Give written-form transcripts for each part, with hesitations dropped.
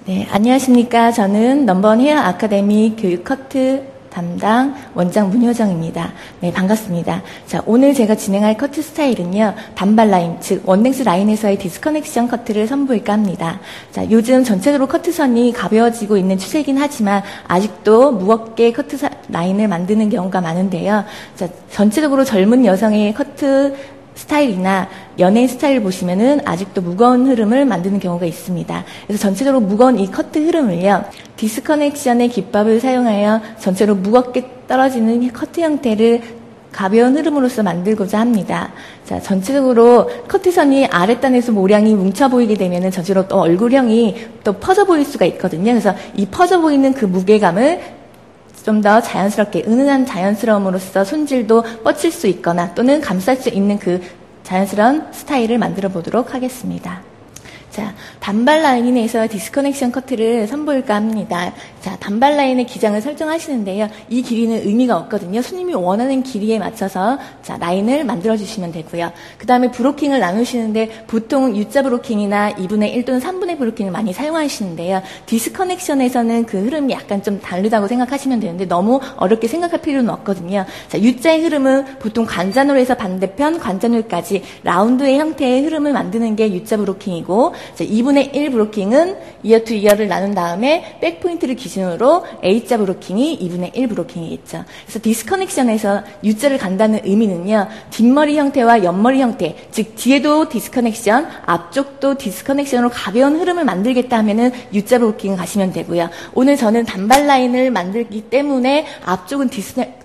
네, 안녕하십니까. 저는 넘버원 헤어 아카데미 교육 커트 담당 원장 문효정입니다. 네, 반갑습니다. 자, 오늘 제가 진행할 커트 스타일은요, 단발 라인, 즉 원넥스 라인에서의 디스커넥션 커트를 선보일까 합니다. 자, 요즘 전체적으로 커트선이 가벼워지고 있는 추세이긴 하지만 아직도 무겁게 커트 라인을 만드는 경우가 많은데요. 자, 전체적으로 젊은 여성의 커트 스타일이나 연예인 스타일을 보시면은 아직도 무거운 흐름을 만드는 경우가 있습니다. 그래서 전체적으로 무거운 이 커트 흐름을요, 디스커넥션의 기법을 사용하여 전체로 무겁게 떨어지는 커트 형태를 가벼운 흐름으로서 만들고자 합니다. 자, 전체적으로 커트선이 아랫단에서 모량이 뭉쳐 보이게 되면은 전체로 또 얼굴형이 또 퍼져 보일 수가 있거든요. 그래서 이 퍼져 보이는 그 무게감을 좀 더 자연스럽게, 은은한 자연스러움으로써 손질도 뻗칠 수 있거나 또는 감쌀 수 있는 그 자연스러운 스타일을 만들어 보도록 하겠습니다. 자, 단발 라인에서 디스커넥션 커트를 선보일까 합니다. 자, 단발 라인의 기장을 설정하시는데요. 이 길이는 의미가 없거든요. 손님이 원하는 길이에 맞춰서 자, 라인을 만들어 주시면 되고요. 그 다음에 브로킹을 나누시는데 보통 U자 브로킹이나 2분의 1 또는 3분의 브로킹을 많이 사용하시는데요. 디스커넥션에서는 그 흐름이 약간 좀 다르다고 생각하시면 되는데 너무 어렵게 생각할 필요는 없거든요. 자, U자의 흐름은 보통 관자놀에서 반대편 관자놀까지 라운드의 형태의 흐름을 만드는 게 U자 브로킹이고, 자, 2분의 1 브로킹은 이어 투 이어를 나눈 다음에 백포인트를 기준으로 A자 브로킹이 2분의 1 브로킹이겠죠. 그래서 디스커넥션에서 U자를 간다는 의미는요, 뒷머리 형태와 옆머리 형태, 즉 뒤에도 디스커넥션, 앞쪽도 디스커넥션으로 가벼운 흐름을 만들겠다 하면은 U자 브로킹을 가시면 되고요. 오늘 저는 단발 라인을 만들기 때문에 앞쪽은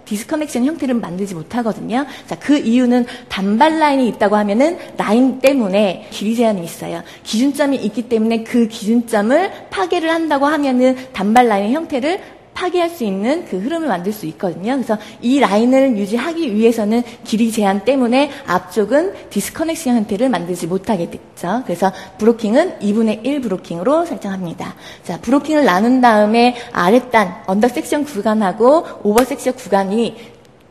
디스커넥션 형태를 만들지 못하거든요. 자, 그 이유는 단발 라인이 있다고 하면은 라인 때문에 길이 제한이 있어요. 기준점이 있기 때문에 그 기준점을 파괴를 한다고 하면은 단발 라인의 형태를 파괴할 수 있는 그 흐름을 만들 수 있거든요. 그래서 이 라인을 유지하기 위해서는 길이 제한 때문에 앞쪽은 디스커넥션 형태를 만들지 못하게 됐죠. 그래서 브로킹은 2분의 1 브로킹으로 설정합니다. 자, 브로킹을 나눈 다음에 아랫단, 언더 섹션 구간하고 오버 섹션 구간이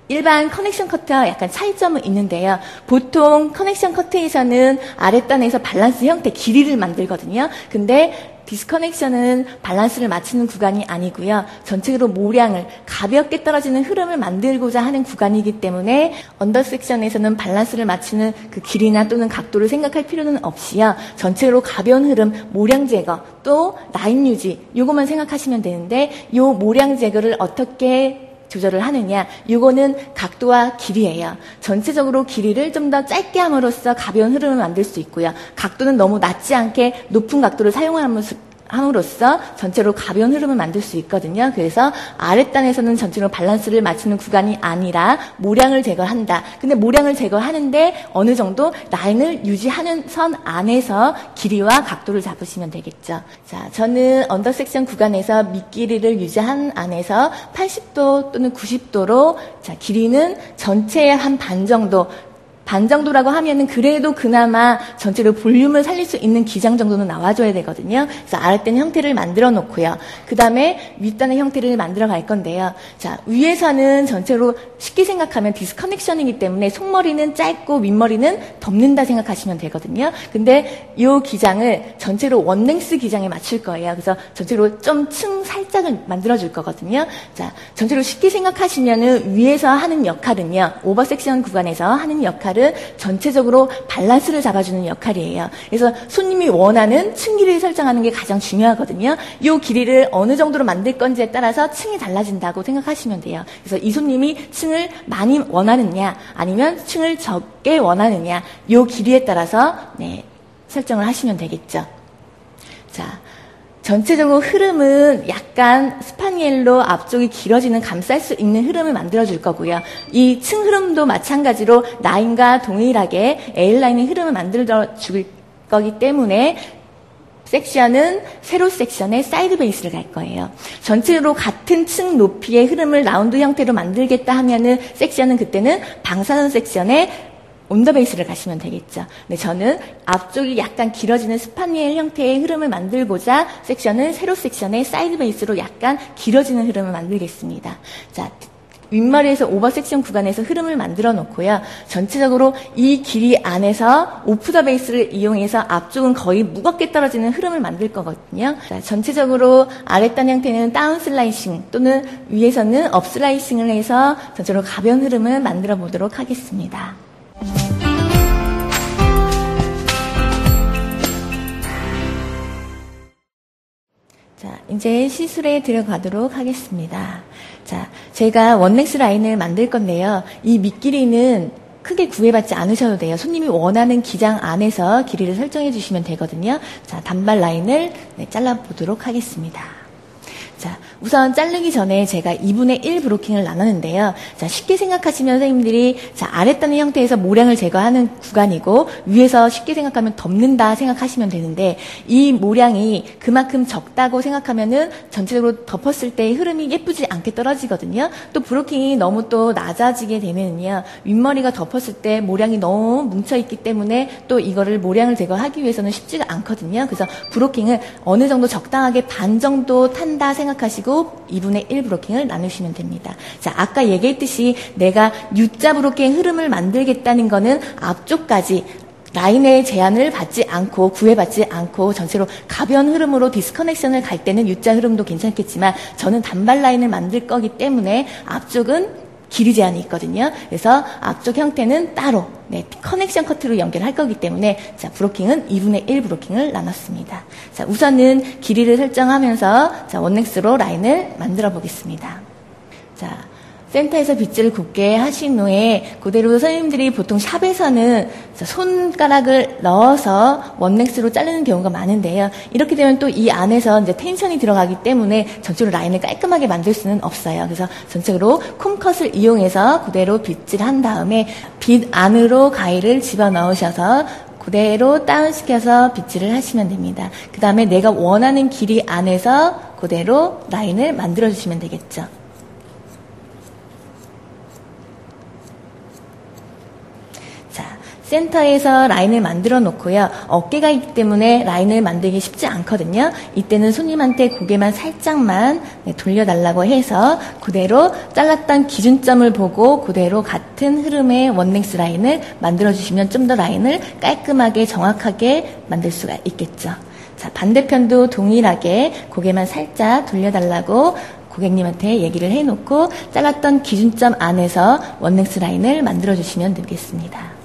일반 커넥션 커트와 약간 차이점은 있는데요. 보통 커넥션 커트에서는 아랫단에서 밸런스 형태, 길이를 만들거든요. 근데 디스커넥션은 밸런스를 맞추는 구간이 아니고요. 전체적으로 모량을 가볍게 떨어지는 흐름을 만들고자 하는 구간이기 때문에 언더 섹션에서는 밸런스를 맞추는 그 길이나 또는 각도를 생각할 필요는 없이요. 전체적으로 가벼운 흐름, 모량 제거, 또 라인 유지, 요것만 생각하시면 되는데, 요 모량 제거를 어떻게 조절을 하느냐, 요거는 각도와 길이예요. 전체적으로 길이를 좀 더 짧게 함으로써 가벼운 흐름을 만들 수 있고요. 각도는 너무 낮지 않게 높은 각도를 사용함으로써 전체로 가벼운 흐름을 만들 수 있거든요. 그래서 아랫단에서는 전체로 밸런스를 맞추는 구간이 아니라 모량을 제거한다. 근데 모량을 제거하는데 어느 정도 라인을 유지하는 선 안에서 길이와 각도를 잡으시면 되겠죠. 자, 저는 언더 섹션 구간에서 밑길이를 유지한 안에서 80도 또는 90도로, 자, 길이는 전체의 한 반 정도라고 하면은 그래도 그나마 전체로 볼륨을 살릴 수 있는 기장 정도는 나와줘야 되거든요. 그래서 아랫단 형태를 만들어 놓고요. 그 다음에 윗단의 형태를 만들어 갈 건데요. 자, 위에서는 전체로 쉽게 생각하면 디스커넥션이기 때문에 속머리는 짧고 윗머리는 덮는다 생각하시면 되거든요. 근데 이 기장을 전체로 원넥스 기장에 맞출 거예요. 그래서 전체로 좀 층 살짝을 만들어 줄 거거든요. 자, 전체로 쉽게 생각하시면은 위에서 하는 역할은요, 오버 섹션 구간에서 하는 역할은 전체적으로 밸런스를 잡아주는 역할이에요. 그래서 손님이 원하는 층 길이를 설정하는 게 가장 중요하거든요. 이 길이를 어느 정도로 만들 건지에 따라서 층이 달라진다고 생각하시면 돼요. 그래서 이 손님이 층을 많이 원하느냐 아니면 층을 적게 원하느냐, 이 길이에 따라서 설정을 하시면 되겠죠. 자, 전체적으로 흐름은 약간 스파니엘로 앞쪽이 길어지는, 감쌀 수 있는 흐름을 만들어줄 거고요. 이 층 흐름도 마찬가지로 라인과 동일하게 A라인의 흐름을 만들어줄 거기 때문에 섹션은 세로 섹션의 사이드 베이스를 갈 거예요. 전체로 같은 층 높이의 흐름을 라운드 형태로 만들겠다 하면은 섹션은 그때는 방사선 섹션의 온더베이스를 가시면 되겠죠. 근데 저는 앞쪽이 약간 길어지는 스파니엘 형태의 흐름을 만들고자 섹션을 세로 섹션의 사이드 베이스로 약간 길어지는 흐름을 만들겠습니다. 자, 윗머리에서 오버 섹션 구간에서 흐름을 만들어 놓고요. 전체적으로 이 길이 안에서 오프 더 베이스를 이용해서 앞쪽은 거의 무겁게 떨어지는 흐름을 만들 거거든요. 자, 전체적으로 아랫단 형태는 다운 슬라이싱 또는 위에서는 업 슬라이싱을 해서 전체적으로 가벼운 흐름을 만들어 보도록 하겠습니다. 자, 이제 시술에 들어가도록 하겠습니다. 자, 제가 원넥스 라인을 만들 건데요. 이 밑길이는 크게 구애받지 않으셔도 돼요. 손님이 원하는 기장 안에서 길이를 설정해 주시면 되거든요. 자, 단발 라인을 잘라보도록 하겠습니다. 자, 우선 자르기 전에 제가 2분의 1 브로킹을 나눴는데요. 자, 쉽게 생각하시면 선생님들이 자, 아랫단의 형태에서 모량을 제거하는 구간이고 위에서 쉽게 생각하면 덮는다 생각하시면 되는데 이 모량이 그만큼 적다고 생각하면은 전체적으로 덮었을 때 흐름이 예쁘지 않게 떨어지거든요. 또 브로킹이 너무 또 낮아지게 되면요. 윗머리가 덮었을 때 모량이 너무 뭉쳐있기 때문에 또 이거를 모량을 제거하기 위해서는 쉽지가 않거든요. 그래서 브로킹을 어느 정도 적당하게 반 정도 탄다 생각하시고 2분의 1 브로킹을 나누시면 됩니다. 자, 아까 얘기했듯이 내가 U자 브로킹 흐름을 만들겠다는 거는 앞쪽까지 라인의 제한을 받지 않고 구애받지 않고 전체로 가벼운 흐름으로 디스커넥션을 갈 때는 U자 흐름도 괜찮겠지만 저는 단발 라인을 만들 거기 때문에 앞쪽은 길이 제한이 있거든요. 그래서 앞쪽 형태는 따로 커넥션 커트로 연결할 거기 때문에 자, 브로킹은 2분의 1 브로킹을 나눴습니다. 자, 우선은 길이를 설정하면서 자, 원넥스로 라인을 만들어 보겠습니다. 자, 센터에서 빗질을 곱게 하신 후에 그대로 선생님들이 보통 샵에서는 손가락을 넣어서 원넥스로 자르는 경우가 많은데요. 이렇게 되면 또 이 안에서 이제 텐션이 들어가기 때문에 전체로 라인을 깔끔하게 만들 수는 없어요. 그래서 전체적으로 콤컷을 이용해서 그대로 빗질한 다음에 빗 안으로 가위를 집어넣으셔서 그대로 다운시켜서 빗질을 하시면 됩니다. 그 다음에 내가 원하는 길이 안에서 그대로 라인을 만들어 주시면 되겠죠. 센터에서 라인을 만들어 놓고요. 어깨가 있기 때문에 라인을 만들기 쉽지 않거든요. 이때는 손님한테 고개만 살짝만 돌려달라고 해서 그대로 잘랐던 기준점을 보고 그대로 같은 흐름의 원넥스 라인을 만들어주시면 좀 더 라인을 깔끔하게 정확하게 만들 수가 있겠죠. 자, 반대편도 동일하게 고개만 살짝 돌려달라고 고객님한테 얘기를 해놓고 잘랐던 기준점 안에서 원넥스 라인을 만들어주시면 되겠습니다.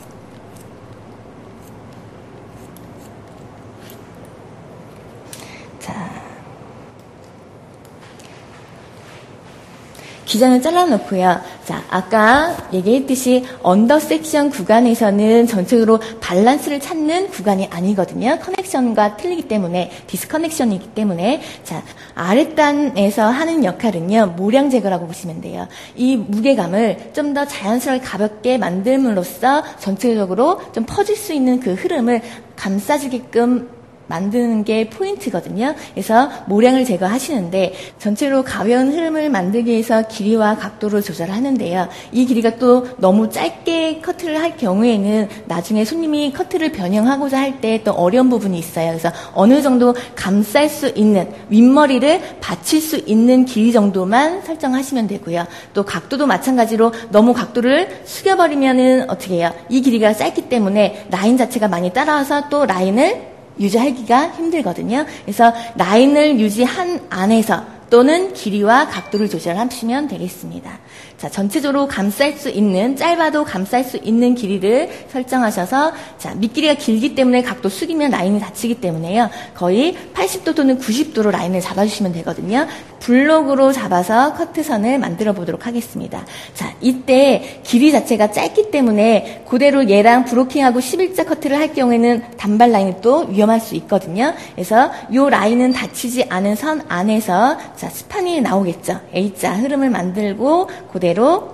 기장을 잘라놓고요. 자, 아까 얘기했듯이 언더 섹션 구간에서는 전체적으로 밸런스를 찾는 구간이 아니거든요. 커넥션과 틀리기 때문에 디스커넥션이기 때문에 자, 아랫단에서 하는 역할은요. 모량 제거라고 보시면 돼요. 이 무게감을 좀 더 자연스럽게 가볍게 만듦으로써 전체적으로 좀 퍼질 수 있는 그 흐름을 감싸주게끔 만드는 게 포인트거든요. 그래서 모량을 제거하시는데 전체로 가벼운 흐름을 만들기 위해서 길이와 각도를 조절하는데요. 이 길이가 또 너무 짧게 커트를 할 경우에는 나중에 손님이 커트를 변형하고자 할 때 또 어려운 부분이 있어요. 그래서 어느 정도 감쌀 수 있는 윗머리를 받칠 수 있는 길이 정도만 설정하시면 되고요. 또 각도도 마찬가지로 너무 각도를 숙여버리면은 어떻게 해요? 이 길이가 짧기 때문에 라인 자체가 많이 따라와서 또 라인을 유지하기가 힘들거든요. 그래서 라인을 유지한 안에서 또는 길이와 각도를 조절하시면 되겠습니다. 자, 전체적으로 감쌀 수 있는, 짧아도 감쌀 수 있는 길이를 설정하셔서 자, 밑길이가 길기 때문에 각도 숙이면 라인이 닫히기 때문에요. 거의 80도 또는 90도로 라인을 잡아주시면 되거든요. 블록으로 잡아서 커트선을 만들어 보도록 하겠습니다. 자, 이때 길이 자체가 짧기 때문에 그대로 얘랑 브로킹하고 11자 커트를 할 경우에는 단발 라인이 또 위험할 수 있거든요. 그래서 이 라인은 닫히지 않은 선 안에서 자, 스판이 나오겠죠. A자 흐름을 만들고 그대로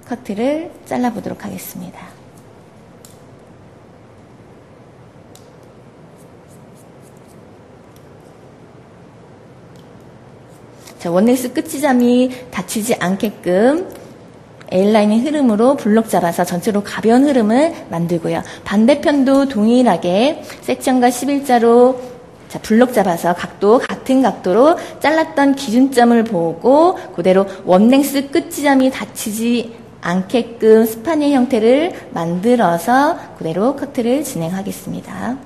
커트를 잘라보도록 하겠습니다. 자, 원넥스 끝지점이 닫히지 않게끔 A라인의 흐름으로 블록 잡아서 전체로 가벼운 흐름을 만들고요. 반대편도 동일하게 섹션과 11자로 자, 블록 잡아서 같은 각도로 잘랐던 기준점을 보고 그대로 원랭스 끝 지점이 닫히지 않게끔 스파니엘 형태를 만들어서 그대로 커트를 진행하겠습니다.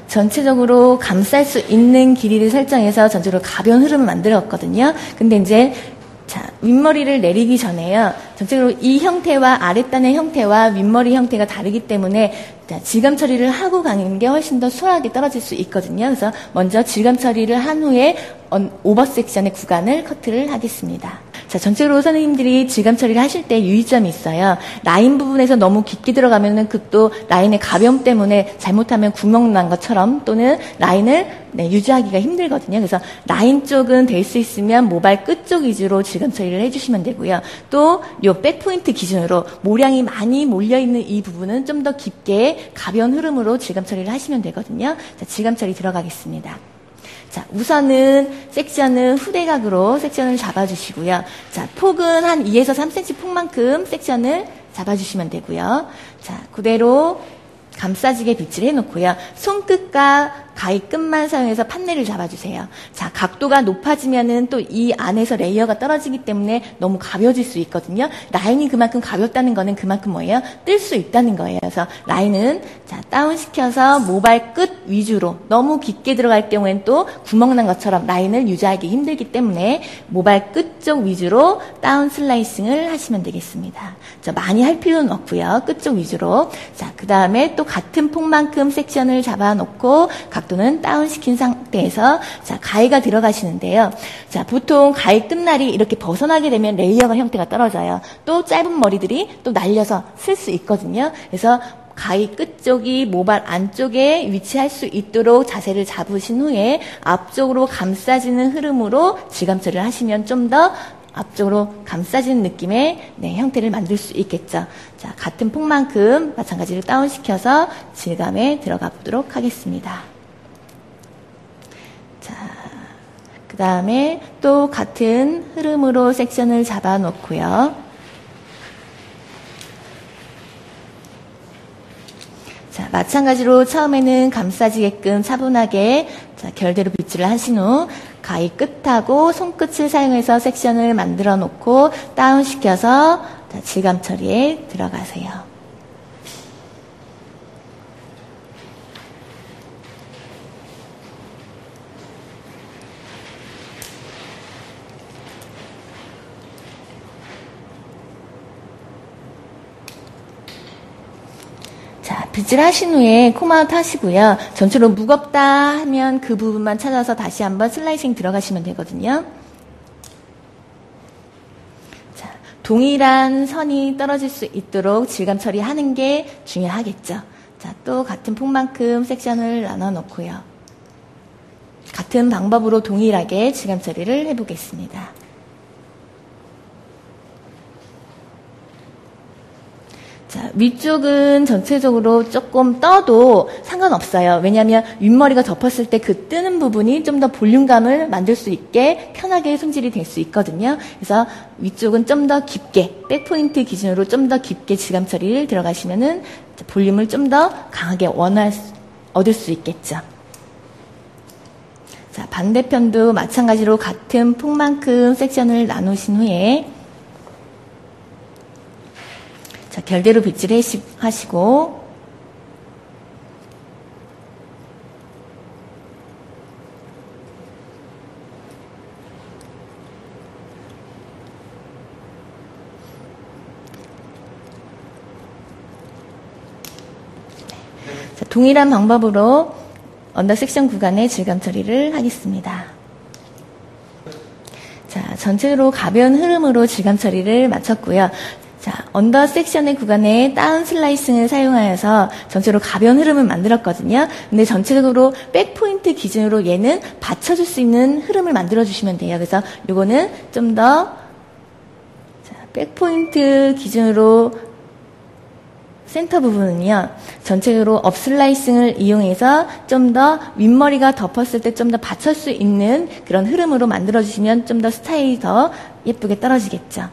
전체적으로 감쌀 수 있는 길이를 설정해서 전체적으로 가벼운 흐름을 만들었거든요. 근데 이제 윗머리를 내리기 전에요. 전체적으로 이 형태와 아랫단의 형태와 윗머리 형태가 다르기 때문에 질감 처리를 하고 가는 게 훨씬 더 수월하게 떨어질 수 있거든요. 그래서 먼저 질감 처리를 한 후에 오버 섹션의 구간을 커트를 하겠습니다. 자, 전체적으로 선생님들이 질감 처리를 하실 때 유의점이 있어요. 라인 부분에서 너무 깊게 들어가면은 또 라인의 가벼움 때문에 잘못하면 구멍 난 것처럼 또는 라인을 유지하기가 힘들거든요. 그래서 라인 쪽은 될 수 있으면 모발 끝쪽 위주로 질감 처리를 해주시면 되고요. 또 요 백포인트 기준으로 모량이 많이 몰려있는 이 부분은 좀 더 깊게 가벼운 흐름으로 질감 처리를 하시면 되거든요. 자, 질감 처리 들어가겠습니다. 자, 우선은 섹션은 후대각으로 섹션을 잡아주시고요. 자, 폭은 한 2에서 3cm 폭만큼 섹션을 잡아주시면 되고요. 자, 그대로 감싸지게 빗질 해놓고요. 손끝과 가위 끝만 사용해서 판넬을 잡아주세요. 자, 각도가 높아지면은 또 이 안에서 레이어가 떨어지기 때문에 너무 가벼워질 수 있거든요. 라인이 그만큼 가볍다는 거는 그만큼 뭐예요? 뜰 수 있다는 거예요. 그래서 라인은 자, 다운시켜서 모발 끝 위주로 너무 깊게 들어갈 경우엔 또 구멍 난 것처럼 라인을 유지하기 힘들기 때문에 모발 끝 쪽 위주로 다운 슬라이싱을 하시면 되겠습니다. 자, 많이 할 필요는 없고요. 끝 쪽 위주로. 자, 그 다음에 또 같은 폭만큼 섹션을 잡아놓고 각도는 다운시킨 상태에서 자, 가위가 들어가시는데요. 자, 보통 가위 끝날이 이렇게 벗어나게 되면 레이어가 형태가 떨어져요. 또 짧은 머리들이 또 날려서 쓸 수 있거든요. 그래서 가위 끝쪽이 모발 안쪽에 위치할 수 있도록 자세를 잡으신 후에 앞쪽으로 감싸지는 흐름으로 질감 처리를 하시면 좀 더 앞쪽으로 감싸지는 느낌의 형태를 만들 수 있겠죠. 자, 같은 폭만큼 마찬가지로 다운시켜서 질감에 들어가 보도록 하겠습니다. 자, 그 다음에 또 같은 흐름으로 섹션을 잡아 놓고요. 자, 마찬가지로 처음에는 감싸지게끔 차분하게 자, 결대로 빗질을 하신 후 가위 끝하고 손끝을 사용해서 섹션을 만들어 놓고 다운시켜서 자, 질감 처리에 들어가세요. 자, 빗질 하신 후에 콤아웃 하시고요. 전체로 무겁다 하면 그 부분만 찾아서 다시 한번 슬라이싱 들어가시면 되거든요. 자, 동일한 선이 떨어질 수 있도록 질감 처리하는 게 중요하겠죠. 자, 또 같은 폭만큼 섹션을 나눠 놓고요. 같은 방법으로 동일하게 질감 처리를 해보겠습니다. 자, 위쪽은 전체적으로 조금 떠도 상관없어요. 왜냐하면 윗머리가 덮었을 때 그 뜨는 부분이 좀 더 볼륨감을 만들 수 있게 편하게 손질이 될 수 있거든요. 그래서 위쪽은 좀 더 깊게, 백포인트 기준으로 좀 더 깊게 질감 처리를 들어가시면은 볼륨을 좀 더 강하게 얻을 수 있겠죠. 자, 반대편도 마찬가지로 같은 폭만큼 섹션을 나누신 후에 자, 결대로 빗질 하시고 자, 동일한 방법으로 언더 섹션 구간의 질감 처리를 하겠습니다. 자, 전체로 가벼운 흐름으로 질감 처리를 마쳤고요. 자, 언더 섹션의 구간에 다운 슬라이싱을 사용하여서 전체로 가벼운 흐름을 만들었거든요. 근데 전체적으로 백포인트 기준으로 얘는 받쳐줄 수 있는 흐름을 만들어주시면 돼요. 그래서 요거는 좀 더 백포인트 기준으로 센터 부분은요, 전체적으로 업슬라이싱을 이용해서 좀 더 윗머리가 덮었을 때 좀 더 받칠 수 있는 그런 흐름으로 만들어주시면 좀 더 스타일이 더 예쁘게 떨어지겠죠.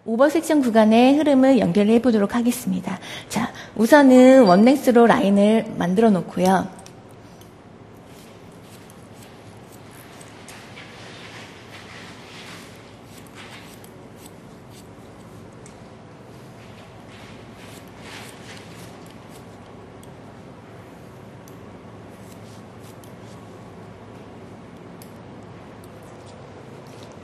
오버 섹션 구간의 흐름을 연결해 보도록 하겠습니다. 자, 우선은 원넥스로 라인을 만들어 놓고요.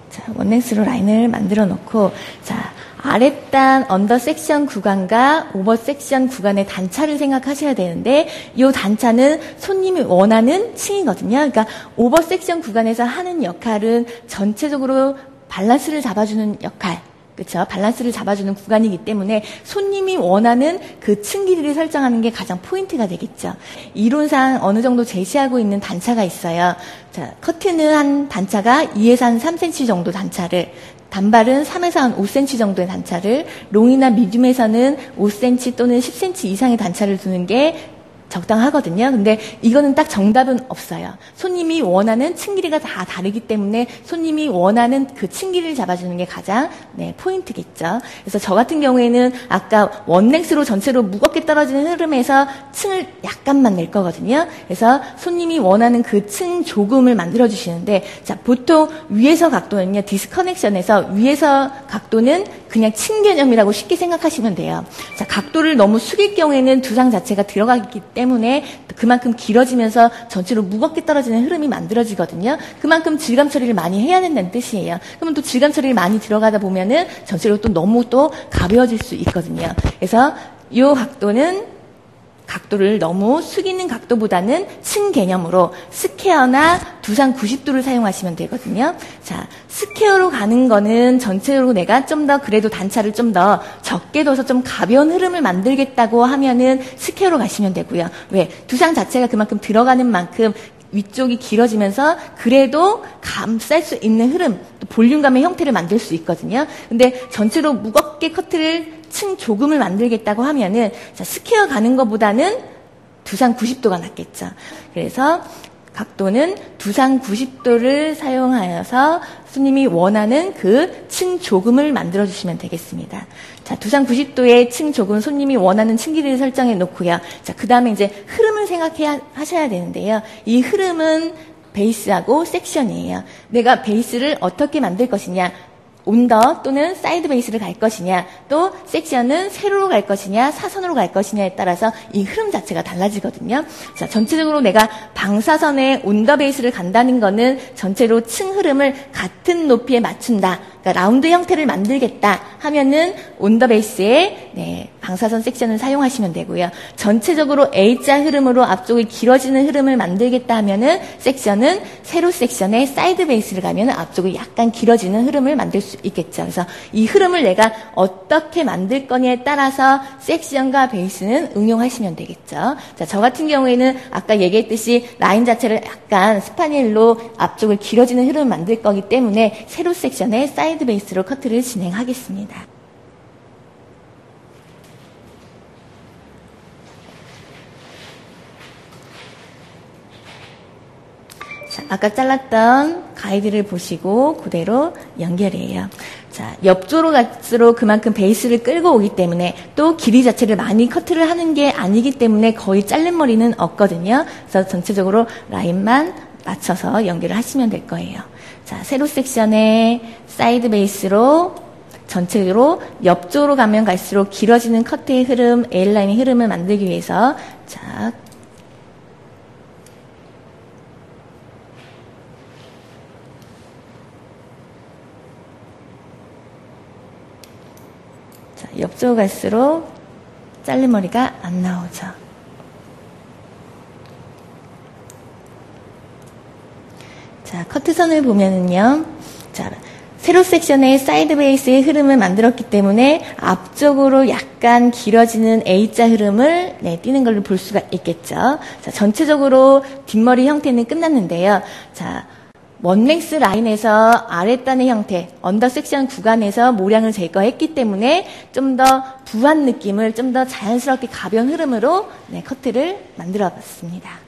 자, 원넥스로 라인을 만들어 놓고, 자, 아랫단 언더 섹션 구간과 오버 섹션 구간의 단차를 생각하셔야 되는데, 이 단차는 손님이 원하는 층이거든요. 그러니까 오버 섹션 구간에서 하는 역할은 전체적으로 밸런스를 잡아주는 역할, 그렇죠? 밸런스를 잡아주는 구간이기 때문에 손님이 원하는 그 층 길이를 설정하는 게 가장 포인트가 되겠죠. 이론상 어느 정도 제시하고 있는 단차가 있어요. 자, 커튼은 한 단차가 2에서 한 3cm 정도 단차를, 단발은 3에서 한 5cm 정도의 단차를, 롱이나 미디움에서는 5cm 또는 10cm 이상의 단차를 두는 게 적당하거든요. 근데 이거는 딱 정답은 없어요. 손님이 원하는 층 길이가 다 다르기 때문에 손님이 원하는 그 층 길이를 잡아주는 게 가장 포인트겠죠. 그래서 저 같은 경우에는 아까 원넥스로 전체로 무겁게 떨어지는 흐름에서 층을 약간만 낼 거거든요. 그래서 손님이 원하는 그 층 조금을 만들어 주시는데, 자, 보통 위에서 각도는요, 디스커넥션에서 위에서 각도는 그냥 층 개념이라고 쉽게 생각하시면 돼요. 자, 각도를 너무 숙일 경우에는 두상 자체가 들어가기 때문에 그만큼 길어지면서 전체로 무겁게 떨어지는 흐름이 만들어지거든요. 그만큼 질감 처리를 많이 해야 된다는 뜻이에요. 그러면 또 질감 처리를 많이 들어가다 보면은 전체로 또 너무 또 가벼워질 수 있거든요. 그래서 이 각도를 너무 숙이는 각도보다는 층 개념으로 스퀘어나 두상 90도를 사용하시면 되거든요. 자, 스퀘어로 가는 거는 전체적으로 내가 좀 더 그래도 단차를 좀 더 적게 둬서 좀 가벼운 흐름을 만들겠다고 하면은 스퀘어로 가시면 되고요. 왜? 두상 자체가 그만큼 들어가는 만큼 위쪽이 길어지면서 그래도 감쌀 수 있는 흐름, 또 볼륨감의 형태를 만들 수 있거든요. 근데 전체로 무겁게 커트를 층 조금을 만들겠다고 하면은, 자, 스퀘어 가는 것보다는 두상 90도가 낫겠죠. 그래서 각도는 두상 90도를 사용하여서 손님이 원하는 그 층 조금을 만들어 주시면 되겠습니다. 자, 두상 90도의 층 조금, 손님이 원하는 층 길이를 설정해 놓고요. 자, 그 다음에 이제 흐름을 하셔야 되는데요. 이 흐름은 베이스하고 섹션이에요. 내가 베이스를 어떻게 만들 것이냐, 온더 또는 사이드 베이스를 갈 것이냐, 또 섹션은 세로로 갈 것이냐, 사선으로 갈 것이냐에 따라서 이 흐름 자체가 달라지거든요. 자, 전체적으로 내가 방사선에 온더 베이스를 간다는 거는 전체로 층 흐름을 같은 높이에 맞춘다. 그러니까 라운드 형태를 만들겠다 하면은 온더 베이스에 방사선 섹션을 사용하시면 되고요. 전체적으로 A자 흐름으로 앞쪽이 길어지는 흐름을 만들겠다 하면은 섹션은 세로 섹션에 사이드 베이스를 가면 앞쪽이 약간 길어지는 흐름을 만들 수 있겠죠. 그래서 이 흐름을 내가 어떻게 만들 거냐에 따라서 섹션과 베이스는 응용하시면 되겠죠. 자, 저 같은 경우에는 아까 얘기했듯이 라인 자체를 약간 스파니엘로 앞쪽을 길어지는 흐름을 만들 거기 때문에 세로 섹션에 사이드 베이스로 커트를 진행하겠습니다. 자, 아까 잘랐던 가이드를 보시고 그대로 연결해요. 자, 옆조로 갈수록 그만큼 베이스를 끌고 오기 때문에 또 길이 자체를 많이 커트를 하는 게 아니기 때문에 거의 자른 머리는 없거든요. 그래서 전체적으로 라인만 맞춰서 연결을 하시면 될 거예요. 자, 세로 섹션에 사이드 베이스로 전체적으로 옆쪽으로 가면 갈수록 길어지는 커트의 흐름, A라인의 흐름을 만들기 위해서 자, 옆쪽으로 갈수록 잘린 머리가 안 나오죠. 자, 커트선을 보면은요. 자, 세로 섹션의 사이드 베이스의 흐름을 만들었기 때문에 앞쪽으로 약간 길어지는 A자 흐름을 띄는 걸로 볼 수가 있겠죠. 자, 전체적으로 뒷머리 형태는 끝났는데요. 자, 원랭스 라인에서 아랫단의 형태, 언더 섹션 구간에서 모량을 제거했기 때문에 좀 더 부한 느낌을 좀 더 자연스럽게 가벼운 흐름으로 커트를 만들어 봤습니다.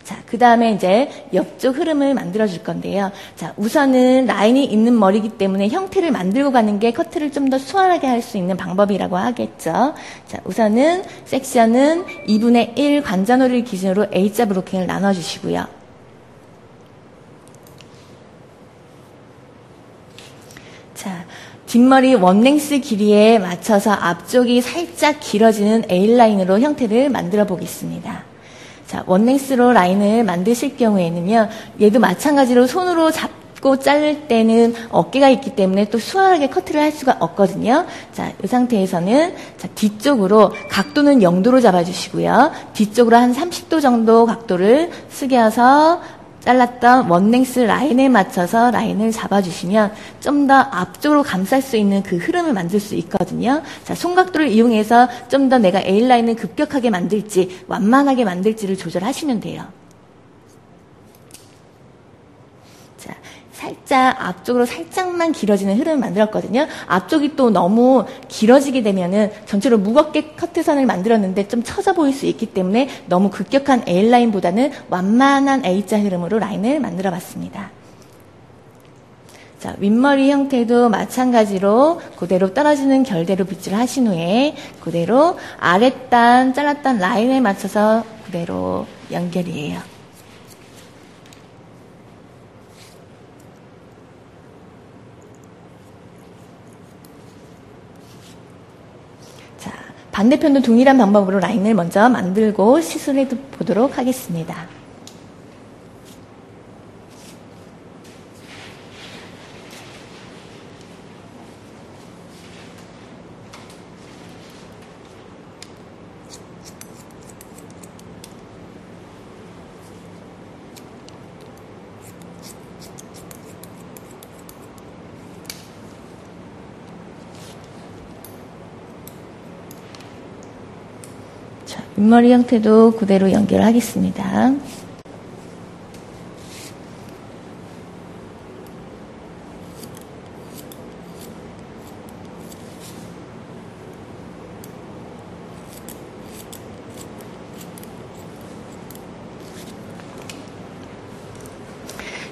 자, 그 다음에 이제 옆쪽 흐름을 만들어 줄 건데요. 자, 우선은 라인이 있는 머리이기 때문에 형태를 만들고 가는 게 커트를 좀 더 수월하게 할 수 있는 방법이라고 하겠죠. 자, 우선은 섹션은 2분의 1 관자놀이를 기준으로 A자 브로킹을 나눠 주시고요. 자, 뒷머리 원랭스 길이에 맞춰서 앞쪽이 살짝 길어지는 A라인으로 형태를 만들어 보겠습니다. 자, 원랭스로 라인을 만드실 경우에는요, 얘도 마찬가지로 손으로 잡고 자를 때는 어깨가 있기 때문에 또 수월하게 커트를 할 수가 없거든요. 자, 이 상태에서는 자, 뒤쪽으로 각도는 0도로 잡아주시고요. 뒤쪽으로 한 30도 정도 각도를 숙여서 잘랐던 원랭스 라인에 맞춰서 라인을 잡아주시면 좀 더 앞쪽으로 감쌀 수 있는 그 흐름을 만들 수 있거든요. 자, 손각도를 이용해서 좀 더 내가 A라인을 급격하게 만들지 완만하게 만들지를 조절하시면 돼요. 자, 살짝 앞쪽으로 살짝만 길어지는 흐름을 만들었거든요. 앞쪽이 또 너무 길어지게 되면은 전체로 무겁게 커트선을 만들었는데 좀 처져 보일 수 있기 때문에 너무 급격한 A라인보다는 완만한 A자 흐름으로 라인을 만들어 봤습니다. 자, 윗머리 형태도 마찬가지로 그대로 떨어지는 결대로 빗질을 하신 후에 그대로 아랫단 잘랐던 라인에 맞춰서 그대로 연결이에요. 자, 반대편도 동일한 방법으로 라인을 먼저 만들고 시술해 보도록 하겠습니다. 윗머리 형태도 그대로 연결하겠습니다.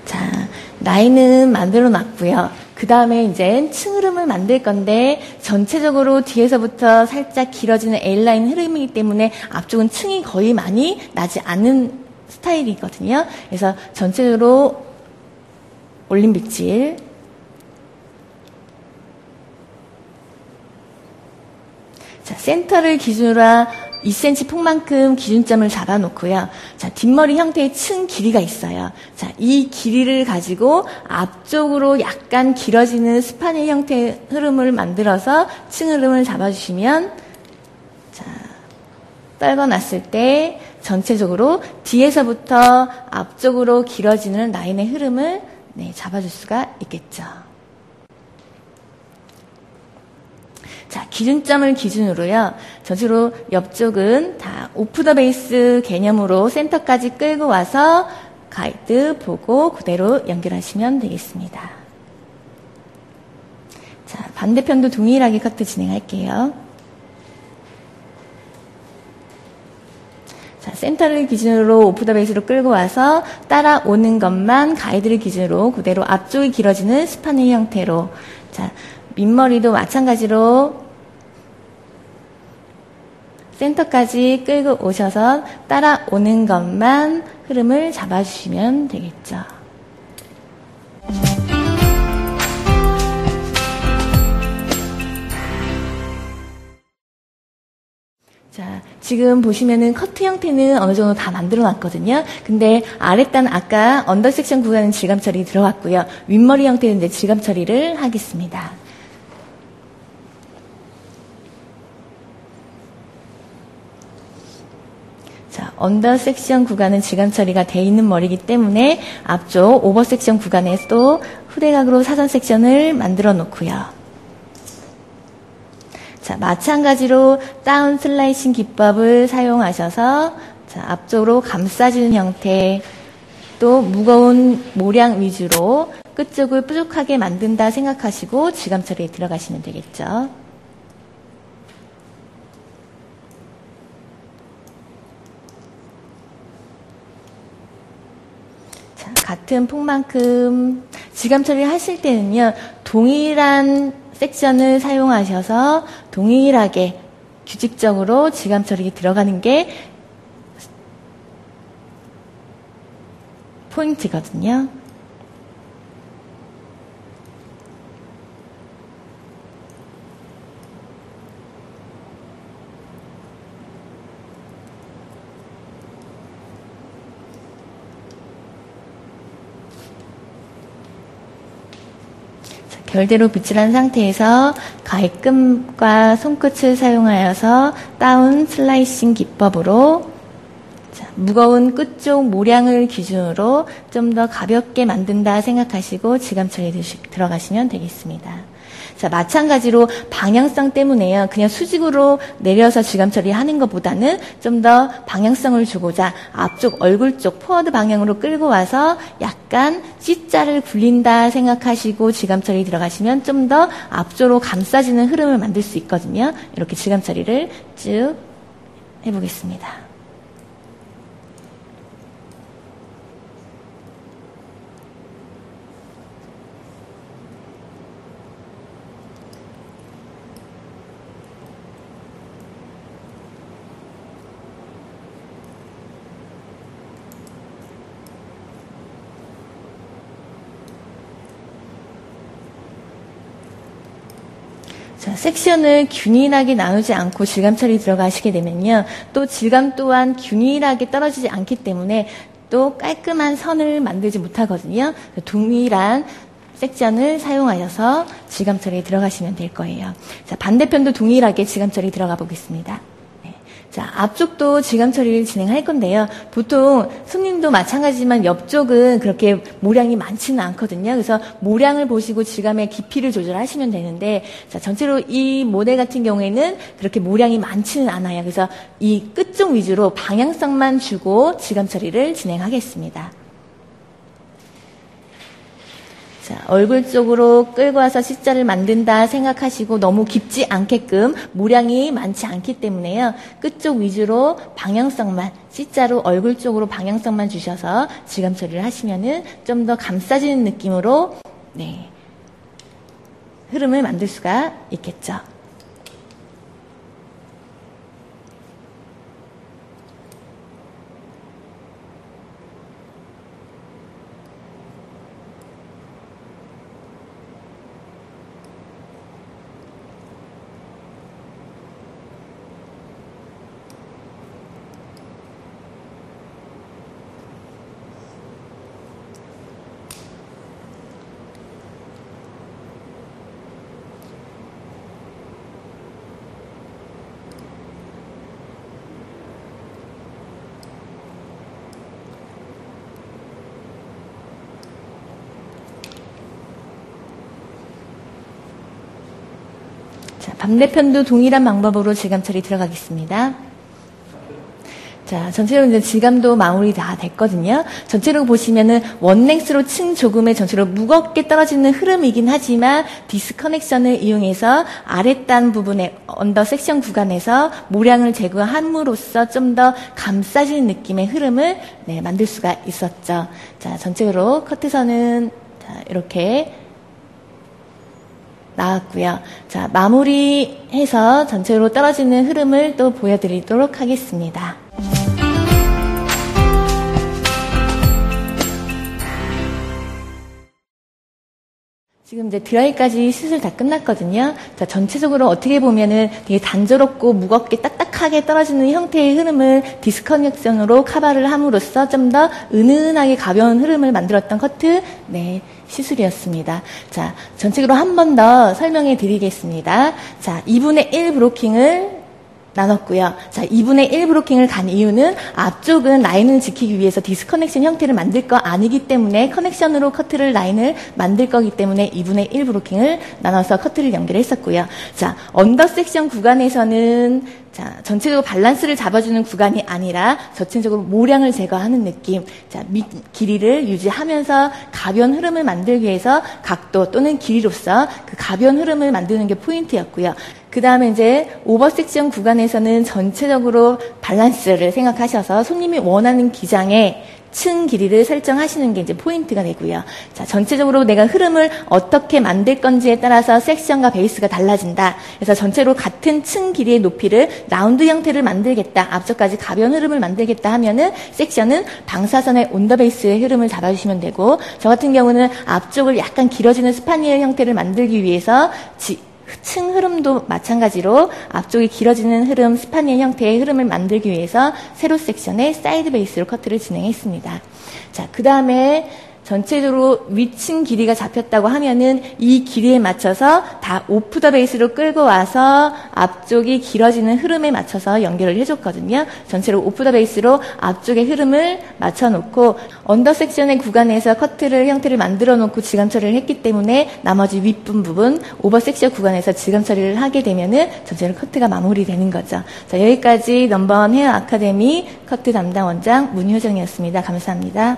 자, 라인은 만들어 놨고요. 그 다음에 이제 층 흐름을 만들 건데 전체적으로 뒤에서부터 살짝 길어지는 A라인 흐름이기 때문에 앞쪽은 층이 거의 많이 나지 않는 스타일이거든요. 그래서 전체적으로 올림 빗질, 자, 센터를 기준으로 2cm 폭만큼 기준점을 잡아놓고요. 자, 뒷머리 형태의 층 길이가 있어요. 자, 이 길이를 가지고 앞쪽으로 약간 길어지는 스파닐 형태의 흐름을 만들어서 층 흐름을 잡아주시면, 자, 떨궈놨을 때 전체적으로 뒤에서부터 앞쪽으로 길어지는 라인의 흐름을 잡아줄 수가 있겠죠. 자, 기준점을 기준으로요. 전체로 옆쪽은 다 오프 더 베이스 개념으로 센터까지 끌고 와서 가이드 보고 그대로 연결하시면 되겠습니다. 자, 반대편도 동일하게 커트 진행할게요. 자, 센터를 기준으로 오프 더 베이스로 끌고 와서 따라오는 것만 가이드를 기준으로 그대로 앞쪽이 길어지는 스파닐 형태로, 자, 밑머리도 마찬가지로 센터까지 끌고 오셔서 따라오는 것만 흐름을 잡아주시면 되겠죠. 자, 지금 보시면은 커트 형태는 어느 정도 다 만들어 놨거든요. 근데 아랫단 아까 언더 섹션 구간은 질감 처리 들어갔고요. 윗머리 형태는 이제 질감 처리를 하겠습니다. 자, 언더 섹션 구간은 지감 처리가 돼 있는 머리이기 때문에 앞쪽 오버 섹션 구간에서도 후대각으로 사선 섹션을 만들어 놓고요. 자, 마찬가지로 다운 슬라이싱 기법을 사용하셔서 자, 앞쪽으로 감싸주는 형태, 또 무거운 모량 위주로 끝쪽을 뾰족하게 만든다 생각하시고 지감 처리에 들어가시면 되겠죠. 자, 같은 폭만큼 지감 처리를 하실 때는요, 동일한 섹션을 사용하셔서 동일하게 규칙적으로 지감 처리에 들어가는 게 포인트거든요. 결대로 빗질한 상태에서 가위끈과 손끝을 사용하여서 다운 슬라이싱 기법으로 무거운 끝쪽 모량을 기준으로 좀 더 가볍게 만든다 생각하시고 지감 처리에 들어가시면 되겠습니다. 자, 마찬가지로 방향성 때문에요. 그냥 수직으로 내려서 지감 처리하는 것보다는 좀 더 방향성을 주고자 앞쪽 얼굴 쪽 포워드 방향으로 끌고 와서 약간 C자를 굴린다 생각하시고 지감 처리 들어가시면 좀 더 앞쪽으로 감싸지는 흐름을 만들 수 있거든요. 이렇게 지감 처리를 쭉 해보겠습니다. 자, 섹션을 균일하게 나누지 않고 질감 처리 들어가시게 되면요. 또 질감 또한 균일하게 떨어지지 않기 때문에 또 깔끔한 선을 만들지 못하거든요. 동일한 섹션을 사용하셔서 질감 처리에 들어가시면 될 거예요. 자, 반대편도 동일하게 질감 처리 들어가 보겠습니다. 자, 앞쪽도 질감 처리를 진행할 건데요. 보통 손님도 마찬가지지만 옆쪽은 그렇게 모량이 많지는 않거든요. 그래서 모량을 보시고 질감의 깊이를 조절하시면 되는데, 자, 전체로 이 모델 같은 경우에는 그렇게 모량이 많지는 않아요. 그래서 이 끝쪽 위주로 방향성만 주고 질감 처리를 진행하겠습니다. 자, 얼굴 쪽으로 끌고 와서 C자를 만든다 생각하시고 너무 깊지 않게끔 모량이 많지 않기 때문에요. 끝쪽 위주로 방향성만 C자로 얼굴 쪽으로 방향성만 주셔서 질감 처리를 하시면은 좀 더 감싸지는 느낌으로 네, 흐름을 만들 수가 있겠죠. 자, 반대편도 동일한 방법으로 질감 처리 들어가겠습니다. 자, 전체로 이제 질감도 마무리 다 됐거든요. 전체로 보시면은 원넥스로 층 조금의 전체로 무겁게 떨어지는 흐름이긴 하지만 디스커넥션을 이용해서 아랫단 부분의 언더 섹션 구간에서 모량을 제거함으로써 좀 더 감싸지는 느낌의 흐름을 네, 만들 수가 있었죠. 자, 전체로 커트선은 자, 이렇게 나왔고요. 자, 마무리해서 전체로 떨어지는 흐름을 또 보여드리도록 하겠습니다. 지금 이제 드라이까지 시술 다 끝났거든요. 자, 전체적으로 어떻게 보면은 되게 단조롭고 무겁게 딱딱하게 떨어지는 형태의 흐름을 디스커넥션으로 커버를 함으로써 좀 더 은은하게 가벼운 흐름을 만들었던 커트, 네, 시술이었습니다. 자, 전체적으로 한 번 더 설명해 드리겠습니다. 자, 2분의 1 브로킹을 나눴고요. 자, 2분의 1 브로킹을 간 이유는 앞쪽은 라인을 지키기 위해서 디스커넥션 형태를 만들 거 아니기 때문에 커넥션으로 커트를 라인을 만들 거기 때문에 2분의 1 브로킹을 나눠서 커트를 연결했었고요. 자, 언더 섹션 구간에서는 자, 전체적으로 밸런스를 잡아주는 구간이 아니라 전체적으로 모량을 제거하는 느낌. 자, 밑 길이를 유지하면서 가변 흐름을 만들기 위해서 각도 또는 길이로서 그 가변 흐름을 만드는 게 포인트였고요. 그 다음에 이제 오버 섹션 구간에서는 전체적으로 밸런스를 생각하셔서 손님이 원하는 기장에 층 길이를 설정하시는 게 이제 포인트가 되고요. 자, 전체적으로 내가 흐름을 어떻게 만들 건지에 따라서 섹션과 베이스가 달라진다. 그래서 전체로 같은 층 길이의 높이를 라운드 형태를 만들겠다. 앞쪽까지 가벼운 흐름을 만들겠다 하면은 섹션은 방사선의 온더 베이스의 흐름을 잡아주시면 되고, 저 같은 경우는 앞쪽을 약간 길어지는 스파니엘 형태를 만들기 위해서 층 흐름도 마찬가지로 앞쪽이 길어지는 흐름, 스파니엘 형태의 흐름을 만들기 위해서 세로 섹션의 사이드 베이스로 커트를 진행했습니다. 자, 그 다음에 전체적으로 위층 길이가 잡혔다고 하면은 이 길이에 맞춰서 다 오프 더 베이스로 끌고 와서 앞쪽이 길어지는 흐름에 맞춰서 연결을 해줬거든요. 전체로 오프 더 베이스로 앞쪽의 흐름을 맞춰놓고 언더 섹션의 구간에서 커트를 형태를 만들어 놓고 질감 처리를 했기 때문에 나머지 윗부분 오버 섹션 구간에서 질감 처리를 하게 되면은 전체로 커트가 마무리되는 거죠. 자, 여기까지 넘버원 헤어 아카데미 커트 담당 원장 문효정이었습니다. 감사합니다.